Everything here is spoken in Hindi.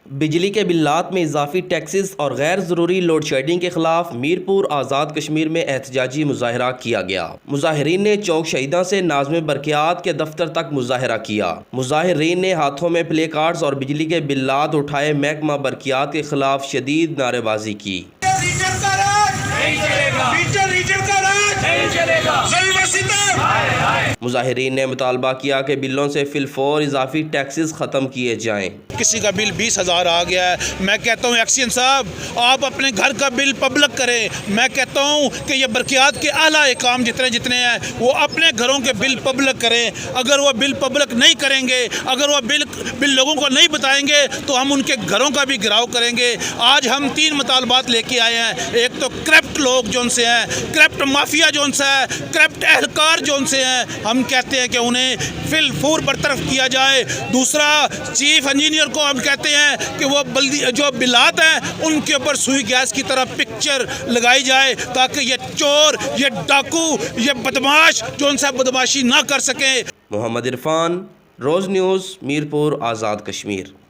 बिजली के बिल्लात में इजाफी टैक्सेस और गैर ज़रूरी लोड शेडिंग के खिलाफ मीरपुर आज़ाद कश्मीर में एहतजाजी मुजाहरा किया गया। मुजाहिरीन ने चौक शहीदा से नाज़िम बरक़ियात के दफ्तर तक मुजाहरा किया। मुजाहिरीन ने हाथों में प्ले कार्ड्स और बिजली के बिल्लात उठाए महकमा बरक़ियात के खिलाफ शदीद नारेबाजी की। मुजाहिरीन ने मुतालबा किया कि बिलों से फिलफौर इजाफी टैक्सेस ख़त्म किए जाएँ। किसी का बिल 20,000 आ गया है, मैं कहता हूँ एक्शन साहब आप अपने घर का बिल पब्लिक करें। मैं कहता हूँ कि ये बरक़ियात के आला काम जितने हैं वो अपने घरों के बिल पब्लिक करें। अगर वो बिल पब्लिक नहीं करेंगे, अगर वो बिल लोगों को नहीं बताएंगे तो हम उनके घरों का भी गिराव करेंगे। आज हम 3 मुतालबात लेके आए हैं। एक तो करप्ट लोग जो उनसे हैं, करप्ट माफिया जो उनसे है, करप्ट एहलकार जो उनसे हैं, हम कहते हैं कि उन्हें फिलफूर बरतरफ किया जाए। दूसरा, चीफ इंजीनियर को हम कहते हैं कि वो जो बिलात हैं उनके ऊपर सुई गैस की तरह पिक्चर लगाई जाए ताकि ये चोर, ये डाकू, ये बदमाश जो उनसे बदमाशी ना कर सके। मोहम्मद इरफान, रोज़ न्यूज़, मीरपुर, आज़ाद कश्मीर।